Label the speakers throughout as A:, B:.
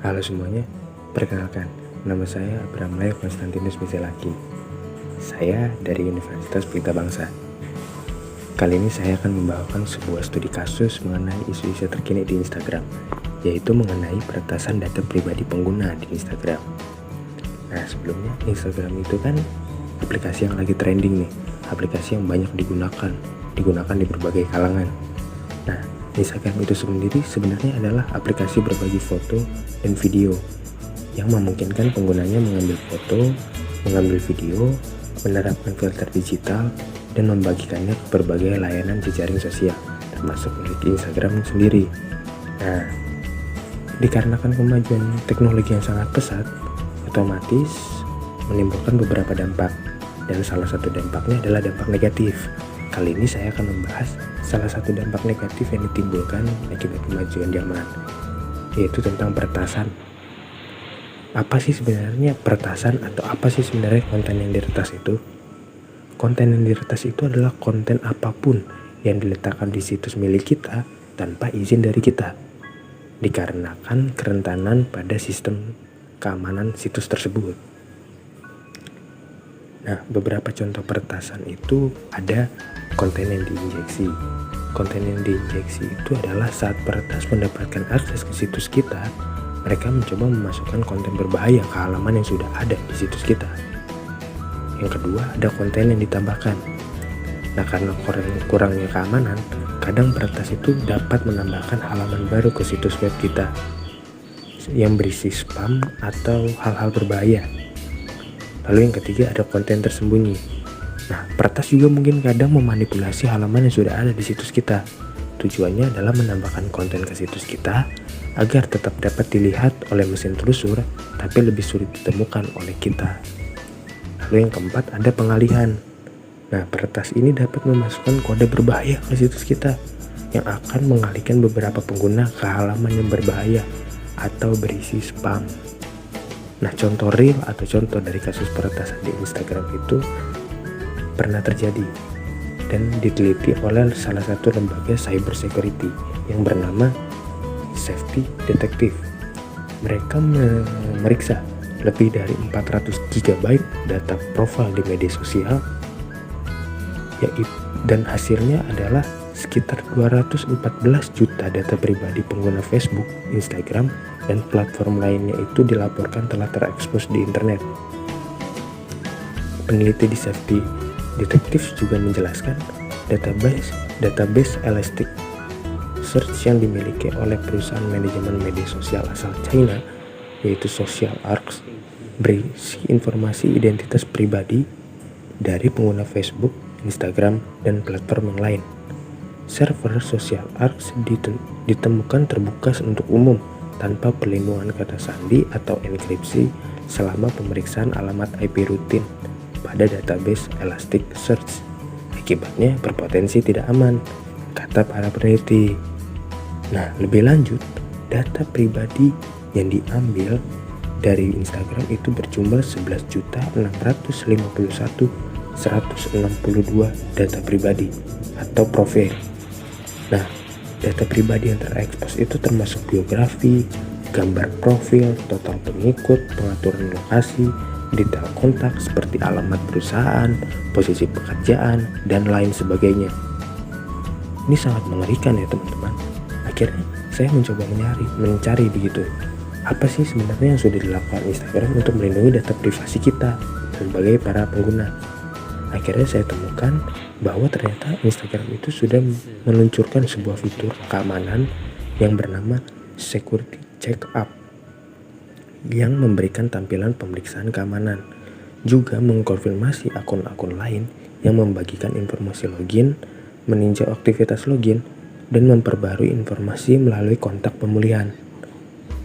A: Halo semuanya, perkenalkan, nama saya Abraham Leo Konstantinus Miselaki. Saya dari Universitas Pelita Bangsa. Kali ini saya akan membawakan sebuah studi kasus mengenai isu-isu terkini di Instagram, yaitu mengenai peretasan data pribadi pengguna di Instagram. Nah, sebelumnya Instagram itu kan aplikasi yang lagi trending nih, aplikasi yang banyak digunakan di berbagai kalangan. Nah, Instagram itu sendiri sebenarnya adalah aplikasi berbagi foto dan video yang memungkinkan penggunanya mengambil foto, mengambil video, menerapkan filter digital, dan membagikannya ke berbagai layanan jejaring sosial, termasuk milik Instagram sendiri. Nah, dikarenakan kemajuan teknologi yang sangat pesat, otomatis menimbulkan beberapa dampak, dan salah satu dampaknya adalah dampak negatif. Kali ini saya akan membahas salah satu dampak negatif yang ditimbulkan akibat kemajuan zaman, yaitu tentang peretasan. Apa sih sebenarnya peretasan, atau apa sih sebenarnya konten yang diretas itu? Konten yang diretas itu adalah konten apapun yang diletakkan di situs milik kita tanpa izin dari kita, dikarenakan kerentanan pada sistem keamanan situs tersebut. Nah, beberapa contoh peretasan itu ada konten yang diinjeksi. Konten yang diinjeksi itu adalah saat peretas mendapatkan akses ke situs kita, mereka mencoba memasukkan konten berbahaya ke halaman yang sudah ada di situs kita. Yang kedua, ada konten yang ditambahkan. Nah, karena kurangnya keamanan, kadang peretas itu dapat menambahkan halaman baru ke situs web kita yang berisi spam atau hal-hal berbahaya. Lalu yang ketiga, ada konten tersembunyi. Nah, peretas juga mungkin kadang memanipulasi halaman yang sudah ada di situs kita. Tujuannya adalah menambahkan konten ke situs kita agar tetap dapat dilihat oleh mesin telusur, tapi lebih sulit ditemukan oleh kita. Lalu yang keempat, ada pengalihan. Nah, peretas ini dapat memasukkan kode berbahaya ke situs kita yang akan mengalihkan beberapa pengguna ke halaman yang berbahaya atau berisi spam. Nah, contoh real atau contoh dari kasus peretasan di Instagram itu pernah terjadi dan diteliti oleh salah satu lembaga cyber security yang bernama Safety Detective. Mereka memeriksa lebih dari 400 GB data profil di media sosial, dan hasilnya adalah sekitar 214 juta data pribadi pengguna Facebook, Instagram, dan platform lainnya itu dilaporkan telah terekspos di internet. Peneliti di Safety Detective juga menjelaskan database Elasticsearch yang dimiliki oleh perusahaan manajemen media sosial asal China, yaitu SocialArcs, berisi informasi identitas pribadi dari pengguna Facebook, Instagram, dan platform yang lain. Server SocialArcs ditemukan terbuka untuk umum tanpa perlindungan kata sandi atau enkripsi selama pemeriksaan alamat IP rutin pada database Elasticsearch. Akibatnya berpotensi tidak aman, kata para peneliti. Nah, lebih lanjut, data pribadi yang diambil dari Instagram itu berjumlah 11.651.162 data pribadi atau profil. Nah, data pribadi yang terekspos itu termasuk biografi, gambar profil, total pengikut, pengaturan lokasi, detail kontak seperti alamat perusahaan, posisi pekerjaan, dan lain sebagainya. Ini sangat mengerikan ya teman-teman. Akhirnya saya mencoba mencari begitu. Apa sih sebenarnya yang sudah dilakukan Instagram untuk melindungi data privasi kita sebagai para pengguna? Akhirnya saya temukan bahwa ternyata Instagram itu sudah meluncurkan sebuah fitur keamanan yang bernama Security Checkup yang memberikan tampilan pemeriksaan keamanan, juga mengkonfirmasi akun-akun lain yang membagikan informasi login, meninjau aktivitas login, dan memperbarui informasi melalui kontak pemulihan.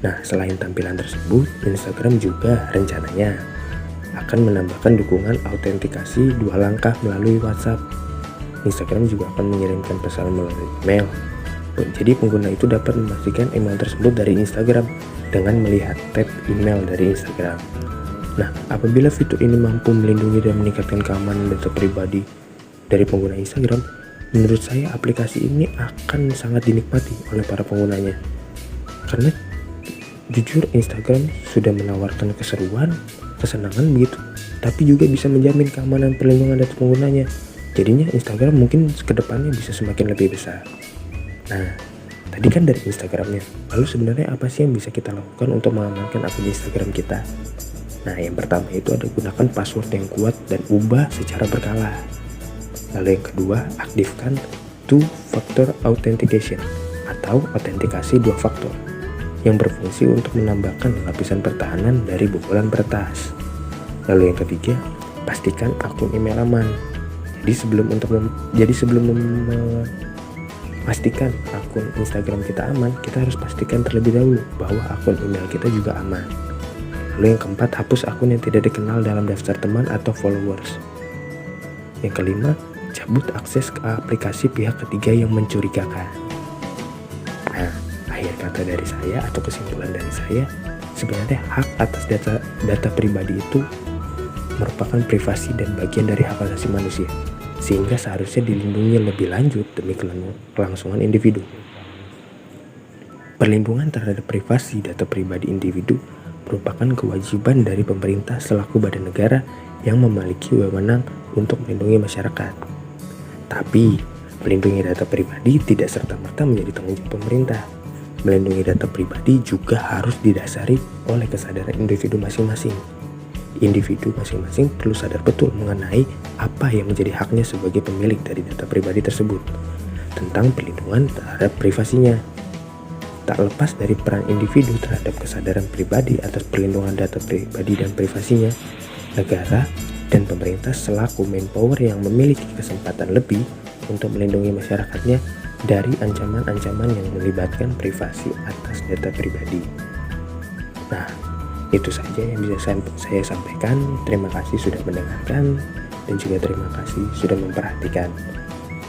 A: Nah, selain tampilan tersebut, Instagram juga rencananya akan menambahkan dukungan autentikasi 2 langkah melalui WhatsApp. Instagram juga akan mengirimkan pesan melalui email. Jadi pengguna itu dapat memastikan email tersebut dari Instagram dengan melihat tab email dari Instagram. Nah, apabila fitur ini mampu melindungi dan meningkatkan keamanan data pribadi dari pengguna Instagram, menurut saya aplikasi ini akan sangat dinikmati oleh para penggunanya. Karena Jujur Instagram sudah menawarkan keseruan, kesenangan begitu, tapi juga bisa menjamin keamanan perlindungan data penggunanya. Jadinya Instagram mungkin kedepannya bisa semakin lebih besar. Nah, tadi kan dari Instagramnya. Lalu sebenarnya apa sih yang bisa kita lakukan untuk mengamankan akun Instagram kita? Nah, yang pertama itu ada gunakan password yang kuat dan ubah secara berkala. Lalu yang kedua, aktifkan two-factor authentication atau autentikasi dua faktor yang berfungsi untuk menambahkan lapisan pertahanan dari bobolan peretas. Lalu yang ketiga, pastikan akun email aman. Jadi sebelum memastikan akun Instagram kita aman, kita harus pastikan terlebih dahulu bahwa akun email kita juga aman. Lalu yang keempat, hapus akun yang tidak dikenal dalam daftar teman atau followers. Yang kelima, cabut akses ke aplikasi pihak ketiga yang mencurigakan. Nah, akhir kata dari saya atau kesimpulan dari saya, sebenarnya hak atas data pribadi itu merupakan privasi dan bagian dari hak asasi manusia, sehingga seharusnya dilindungi lebih lanjut demi kelangsungan individu. Perlindungan terhadap privasi data pribadi individu merupakan kewajiban dari pemerintah selaku badan negara yang memiliki wewenang untuk melindungi masyarakat. Tapi, melindungi data pribadi tidak serta-merta menjadi tanggung jawab pemerintah. Melindungi data pribadi juga harus didasari oleh kesadaran individu masing-masing. Individu masing-masing perlu sadar betul mengenai apa yang menjadi haknya sebagai pemilik dari data pribadi tersebut, tentang perlindungan terhadap privasinya. Tak lepas dari peran individu terhadap kesadaran pribadi atas perlindungan data pribadi dan privasinya, negara dan pemerintah selaku manpower yang memiliki kesempatan lebih untuk melindungi masyarakatnya dari ancaman-ancaman yang melibatkan privasi atas data pribadi. Nah, itu saja yang bisa saya sampaikan. Terima kasih sudah mendengarkan dan juga terima kasih sudah memperhatikan.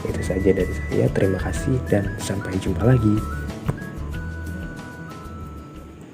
A: Itu saja dari saya. Terima kasih dan sampai jumpa lagi.